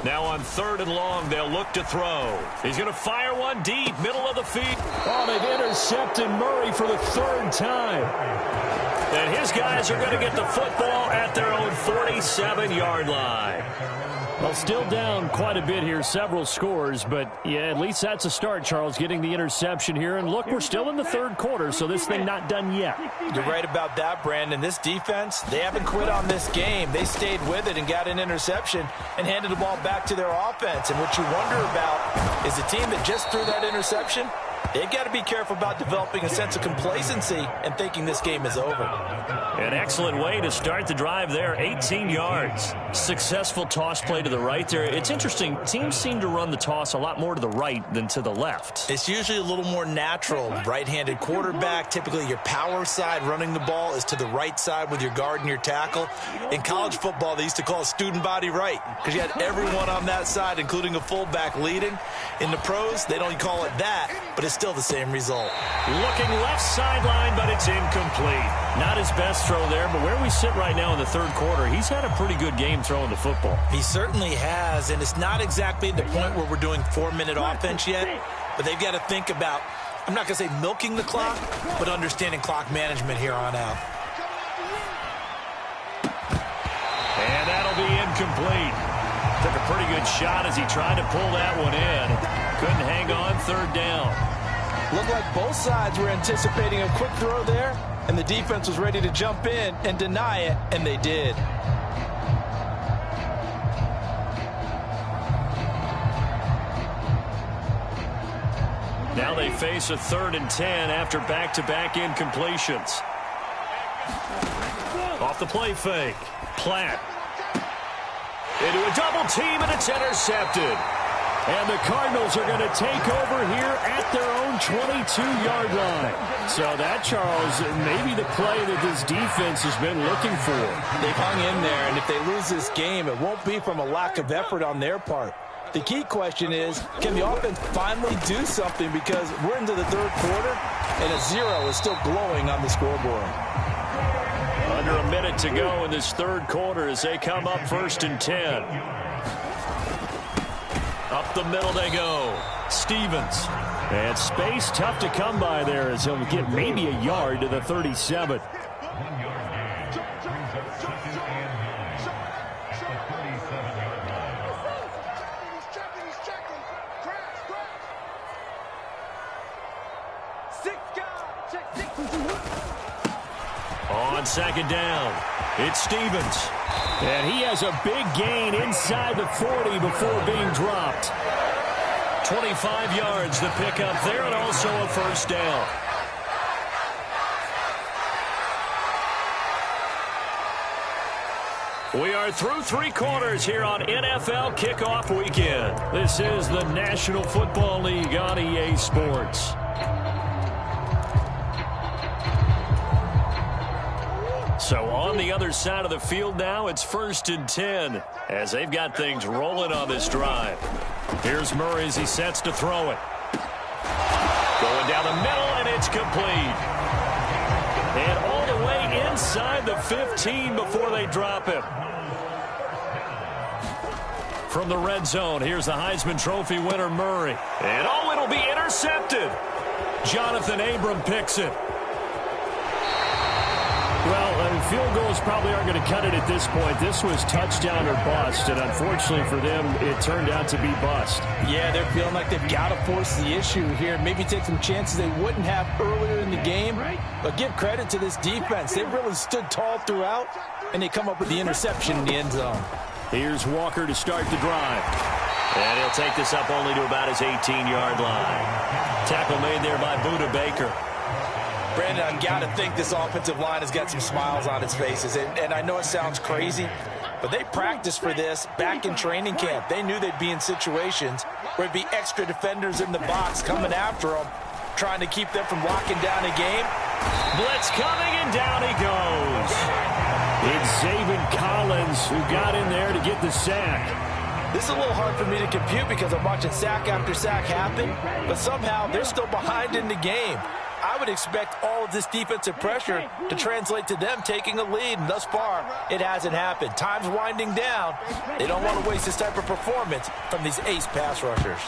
Now on 3rd and long, they'll look to throw. He's going to fire one deep, middle of the field. Oh, they've intercepted Murray for the 3rd time. And his guys are going to get the football at their own 47-yard line. Well, still down quite a bit here, several scores, but yeah, at least that's a start, Charles, getting the interception here. And look, we're still in the 3rd quarter, so this thing not done yet. You're right about that, Brandon. This defense, they haven't quit on this game. They stayed with it and got an interception and handed the ball back to their offense. And what you wonder about is the team that just threw that interception, they've got to be careful about developing a sense of complacency and thinking this game is over. An excellent way to start the drive there, 18 yards. Successful toss play to the right there. It's interesting, teams seem to run the toss a lot more to the right than to the left. It's usually a little more natural. Right-handed quarterback, typically your power side running the ball is to the right side with your guard and your tackle. In college football, they used to call it student body right because you had everyone on that side, including a fullback leading. In the pros, they don't call it that, but it's still the same result. Looking left sideline, but it's incomplete. Not his best nice throw there, but where we sit right now in the third quarter, he's had a pretty good game throwing the football. He certainly has, and it's not exactly the point where we're doing 4-minute offense yet, but they've got to think about, I'm not going to say milking the clock, but understanding clock management here on out. And that'll be incomplete. Took a pretty good shot as he tried to pull that one in. Couldn't hang on, third down. Looked like both sides were anticipating a quick throw there, and the defense was ready to jump in and deny it, and they did. Now they face a 3rd and 10 after back-to-back incompletions. Off the play fake. Platt. Into a double team, and it's intercepted. And the Cardinals are going to take over here at their own 22-yard line. So that, Charles, maybe the play that this defense has been looking for. They've hung in there, and if they lose this game, it won't be from a lack of effort on their part. The key question is, can the offense finally do something, because we're into the third quarter, and a 0 is still glowing on the scoreboard. Under a minute to go in this third quarter as they come up 1st and 10. Up the middle they go. Stevens. And space tough to come by there as he'll get maybe a yard to the 37. On 2nd down, it's Stevens. And he has a big gain inside the 40 before being dropped. 25 yards to pick up there, and also a 1st down. We are through 3 quarters here on NFL Kickoff Weekend. This is the National Football League on EA Sports. So on the other side of the field now, it's 1st and 10 as they've got things rolling on this drive. Here's Murray as he sets to throw it. Going down the middle, and it's complete. And all the way inside the 15 before they drop him. From the red zone, here's the Heisman Trophy winner, Murray. And it'll be intercepted. Jonathan Abram picks it. Well, field goals probably aren't going to cut it at this point. This was touchdown or bust, and unfortunately for them, it turned out to be bust. Yeah, they're feeling like they've got to force the issue here, maybe take some chances they wouldn't have earlier in the game. But give credit to this defense. They've really stood tall throughout, and they come up with the interception in the end zone. Here's Walker to start the drive. And he'll take this up only to about his 18-yard line. Tackle made there by Buda Baker. Brandon, I've got to think this offensive line has got some smiles on its faces. And I know it sounds crazy, but they practiced for this back in training camp. They knew they'd be in situations where it'd be extra defenders in the box coming after them, trying to keep them from locking down a game. Blitz coming, and down he goes. It's Zaven Collins who got in there to get the sack. This is a little hard for me to compute because I'm watching sack after sack happen, but somehow they're still behind in the game. I would expect all of this defensive pressure to translate to them taking a lead, and thus far, it hasn't happened. Time's winding down. They don't want to waste this type of performance from these ace pass rushers.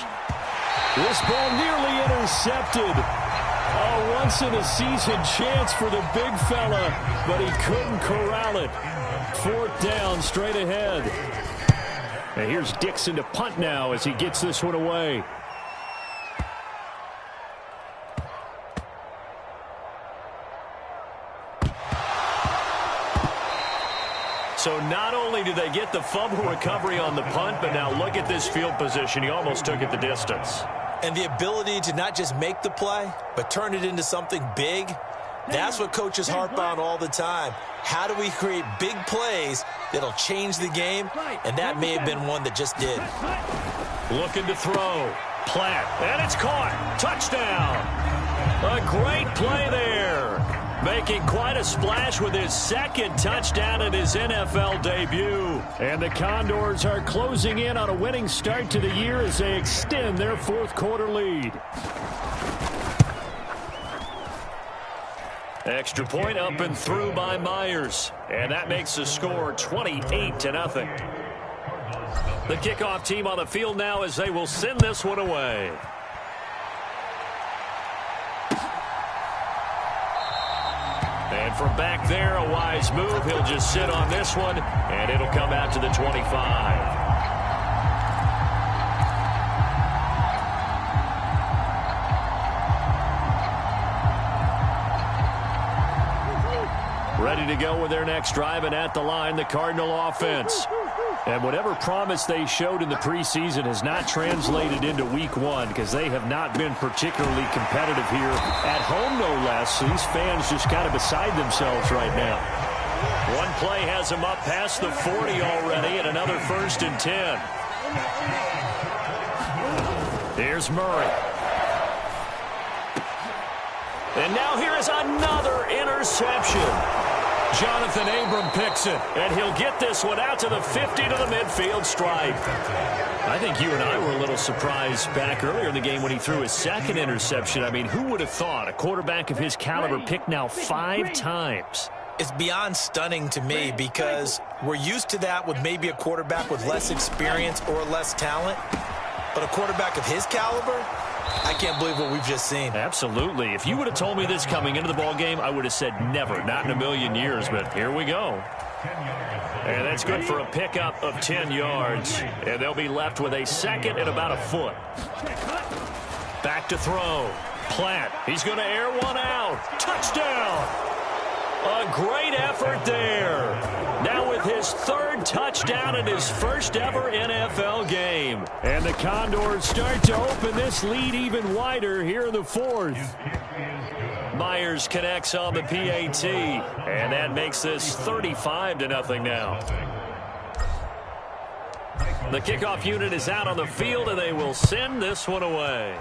This ball nearly intercepted. A once-in-a-season chance for the big fella, but he couldn't corral it. 4th down, straight ahead. And here's Dixon to punt now as he gets this one away. So not only do they get the fumble recovery on the punt, but now look at this field position. He almost took it the distance. And the ability to not just make the play, but turn it into something big, that's what coaches harp on all the time. How do we create big plays that'll change the game? And that may have been one that just did. Looking to throw. Platt. And it's caught. Touchdown. A great play there. Making quite a splash with his 2nd touchdown in his NFL debut. And the Condors are closing in on a winning start to the year as they extend their 4th quarter lead. Extra point up and through by Myers. And that makes the score 28-0. The kickoff team on the field now as they will send this one away. And from back there, a wise move. He'll just sit on this one, and it'll come out to the 25. Ready to go with their next drive, and at the line, the Cardinal offense. And whatever promise they showed in the preseason has not translated into week one because they have not been particularly competitive here at home, no less. So these fans just kind of beside themselves right now. One play has them up past the 40 already, and another 1st and 10. Here's Murray. And now here is another interception. Jonathan Abram picks it, and he'll get this one out to the 50 to the midfield stripe. I think you and I were a little surprised back earlier in the game when he threw his second interception. I mean, who would have thought a quarterback of his caliber picked now 5 times? It's beyond stunning to me because we're used to that with maybe a quarterback with less experience or less talent. But a quarterback of his caliber, I can't believe what we've just seen. Absolutely. If you would have told me this coming into the ball game, I would have said never, not in a million years. But here we go. And that's good for a pickup of 10 yards. And they'll be left with a second and about a foot. Back to throw. Platt. He's going to air one out. Touchdown. A great effort there. Now with his 3rd touchdown in his first ever NFL game. And the Condors start to open this lead even wider here in the 4th. Myers connects on the PAT. And that makes this 35-0 now. The kickoff unit is out on the field, and they will send this one away.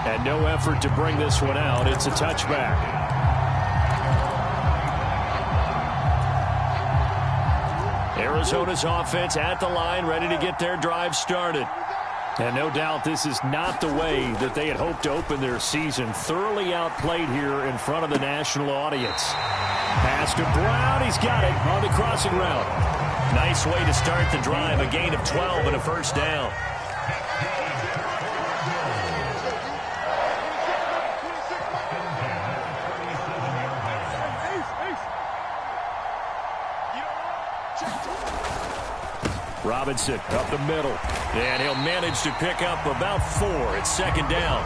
And no effort to bring this one out. It's a touchback. Arizona's offense at the line, ready to get their drive started. And no doubt this is not the way that they had hoped to open their season. Thoroughly outplayed here in front of the national audience. Pass to Brown. He's got it on the crossing route. Nice way to start the drive. A gain of 12 and a 1st down. Robinson up the middle. And he'll manage to pick up about 4. It's 2nd down.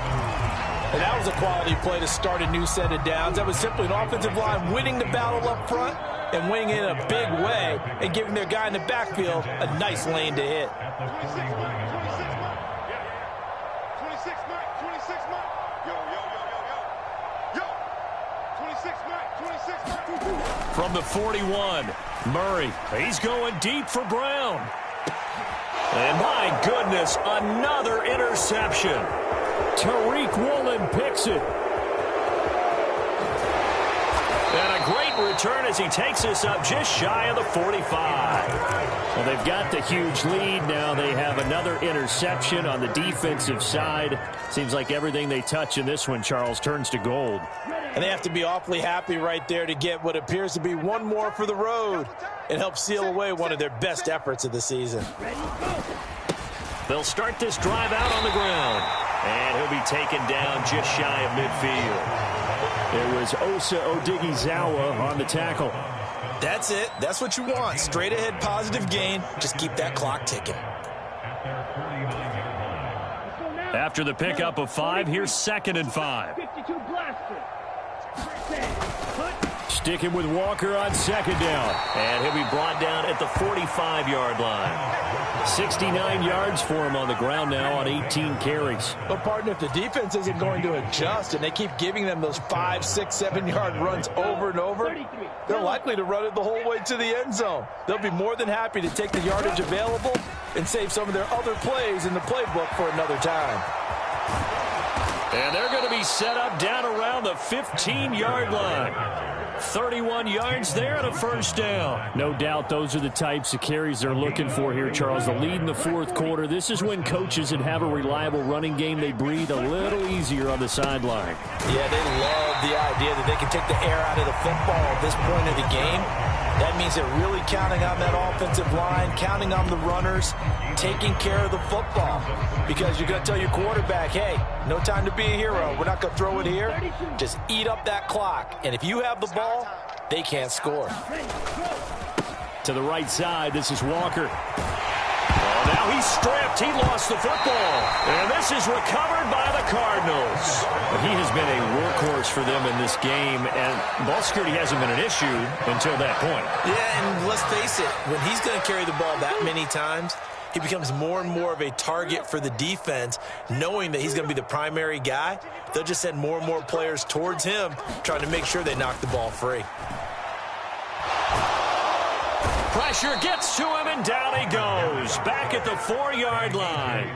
And that was a quality play to start a new set of downs. That was simply an offensive line winning the battle up front and winning it in a big way and giving their guy in the backfield a nice lane to hit. 26, Mike. 26, Mike. Yo. 26, Mike. From the 41, Murray. He's going deep for Brown. And my goodness, another interception. Tariq Woolen picks it. And a great return as he takes us up just shy of the 45. Well, they've got the huge lead. Now they have another interception on the defensive side. Seems like everything they touch in this one, Charles, turns to gold. And they have to be awfully happy right there to get what appears to be one more for the road and help seal away one of their best efforts of the season. They'll start this drive out on the ground. And he'll be taken down just shy of midfield. It was Osa Odighizuwa on the tackle. That's it. That's what you want. Straight ahead positive gain. Just keep that clock ticking. After the pickup of 5, here's 2nd and 5. 52 blaster. Sticking with Walker on 2nd down. And he'll be brought down at the 45-yard line. 69 yards for him on the ground now on 18 carries. But, partner, if the defense isn't going to adjust and they keep giving them those 5, 6, 7-yard runs over and over, they're likely to run it the whole way to the end zone. They'll be more than happy to take the yardage available and save some of their other plays in the playbook for another time. And they're going to be set up down around the 15-yard line. 31 yards there and a first down. No doubt those are the types of carries they're looking for here, Charles. The lead in the fourth quarter. This is when coaches that have a reliable running game, they breathe a little easier on the sideline. Yeah, they love the idea that they can take the air out of the football at this point of the game. That means they're really counting on that offensive line, counting on the runners, taking care of the football. Because you're going to tell your quarterback, hey, no time to be a hero. We're not going to throw it here. Just eat up that clock. And if you have the ball, they can't score. To the right side, this is Walker. Oh, now he's stripped. He lost the football. And this is recovered by the Cardinals. He has been a workhorse for them in this game, and ball security hasn't been an issue until that point. Yeah, and let's face it, when he's going to carry the ball that many times, he becomes more and more of a target for the defense, knowing that he's going to be the primary guy. They'll just send more and more players towards him, trying to make sure they knock the ball free. Pressure gets to him, and down he goes. Back at the 4-yard line.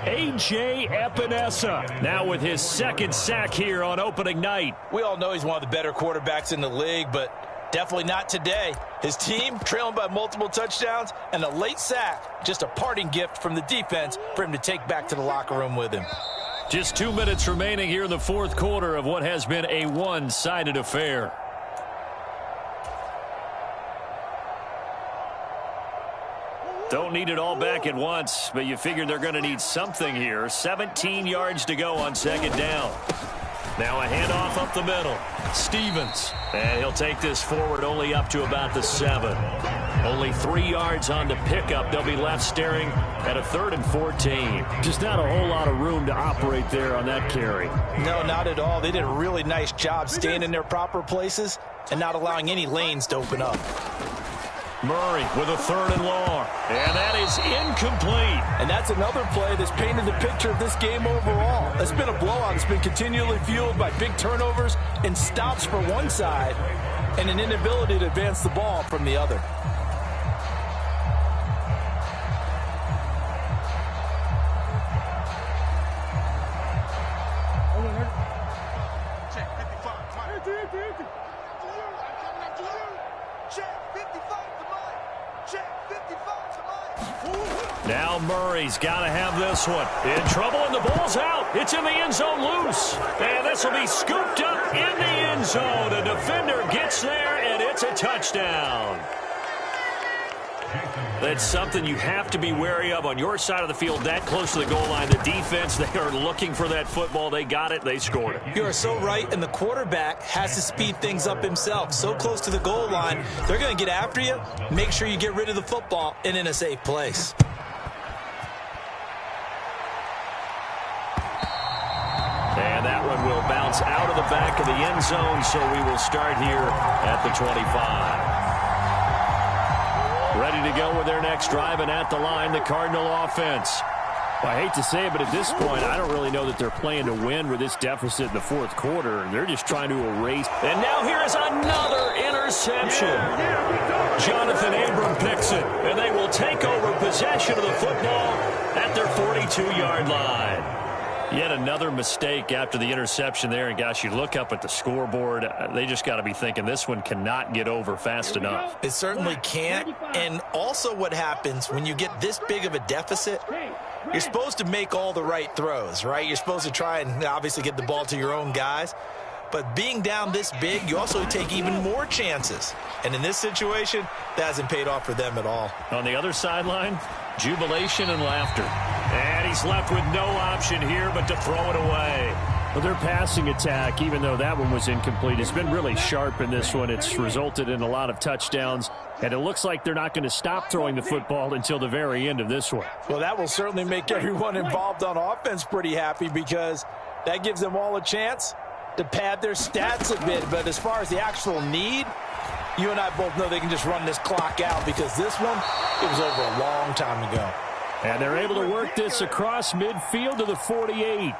A.J. Epinesa now with his second sack here on opening night. We all know he's one of the better quarterbacks in the league, but definitely not today. His team trailing by multiple touchdowns and a late sack. Just a parting gift from the defense for him to take back to the locker room with him. Just 2 minutes remaining here in the fourth quarter of what has been a one-sided affair. Don't need it all back at once, but you figure they're going to need something here. 17 yards to go on second down. Now a handoff up the middle. Stevens. And he'll take this forward only up to about the 7. Only 3 yards on the pickup. They'll be left staring at a 3rd and 14. Just not a whole lot of room to operate there on that carry. No, not at all. They did a really nice job staying in their proper places and not allowing any lanes to open up. Murray with a 3rd and long. And that is incomplete. And that's another play that's painted the picture of this game overall. It's been a blowout. It's been continually fueled by big turnovers and stops for one side and an inability to advance the ball from the other. Now Murray's got to have this one. In trouble, and the ball's out. It's in the end zone loose. And this will be scooped up in the end zone. A defender gets there, and it's a touchdown. That's something you have to be wary of on your side of the field, that close to the goal line. The defense, they are looking for that football. They got it. They scored it. You are so right, and the quarterback has to speed things up himself. So close to the goal line, they're going to get after you. Make sure you get rid of the football and in a safe place. And that one will bounce out of the back of the end zone, so we will start here at the 25. Ready to go with their next drive, and at the line, the Cardinal offense. Well, I hate to say it, but at this point, I don't really know that they're playing to win with this deficit in the fourth quarter. They're just trying to erase. And now here is another interception. Jonathan Abram picks it, and they will take over possession of the football at their 42-yard line. Yet another mistake after the interception there. And, gosh, you look up at the scoreboard. They just got to be thinking this one cannot get over fast enough. It certainly can't. And also what happens when you get this big of a deficit, you're supposed to make all the right throws, right? You're supposed to try and obviously get the ball to your own guys. But being down this big, you also take even more chances. And in this situation, that hasn't paid off for them at all. On the other sideline, jubilation and laughter. And he's left with no option here but to throw it away. Well, their passing attack, even though that one was incomplete, has been really sharp in this one. It's resulted in a lot of touchdowns, and it looks like they're not going to stop throwing the football until the very end of this one. Well, that will certainly make everyone involved on offense pretty happy, because that gives them all a chance to pad their stats a bit. But as far as the actual need, you and I both know they can just run this clock out, because this one, it was over a long time ago. And they're able to work this across midfield to the 48.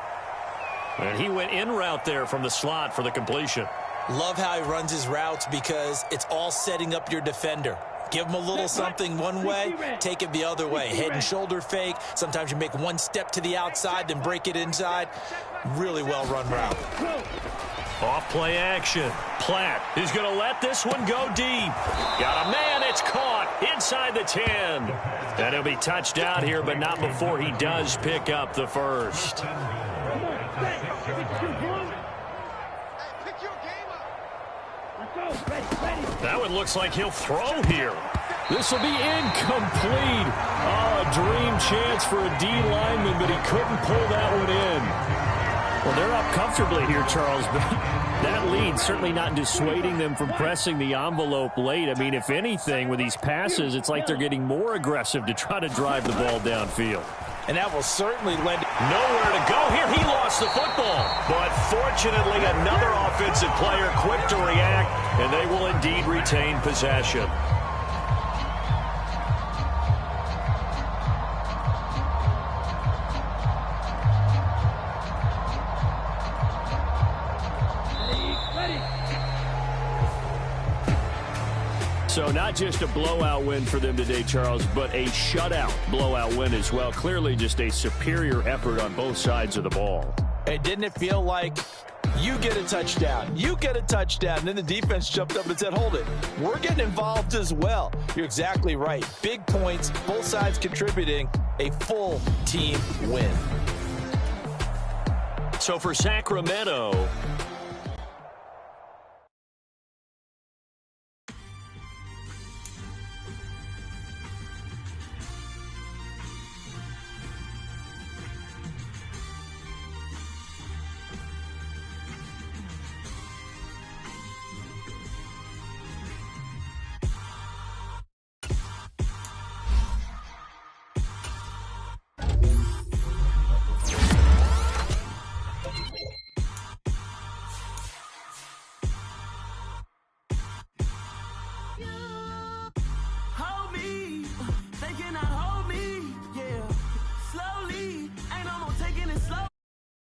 And he went in route there from the slot for the completion. Love how he runs his routes, because it's all setting up your defender. Give him a little something one way, take it the other way. Head and shoulder fake. Sometimes you make one step to the outside, then break it inside. Really well run route. Off play action. Platt is going to let this one go deep. Got a man. It's caught inside the 10. And he'll be touched out here, but not before he does pick up the first. That one looks like he'll throw here. This will be incomplete. Oh, a dream chance for a D lineman, but he couldn't pull that one in. Well, they're up comfortably here, Charles, but that lead certainly not dissuading them from pressing the envelope late. I mean, if anything, with these passes, it's like they're getting more aggressive to try to drive the ball downfield. And that will certainly lend. Nowhere to go here. He lost the football. But fortunately, another offensive player quick to react, and they will indeed retain possession. So not just a blowout win for them today, Charles, but a shutout blowout win as well. Clearly just a superior effort on both sides of the ball. Hey, didn't it feel like you get a touchdown, you get a touchdown, and then the defense jumped up and said, hold it, we're getting involved as well. You're exactly right. Big points, both sides contributing, a full team win. So for Sacramento,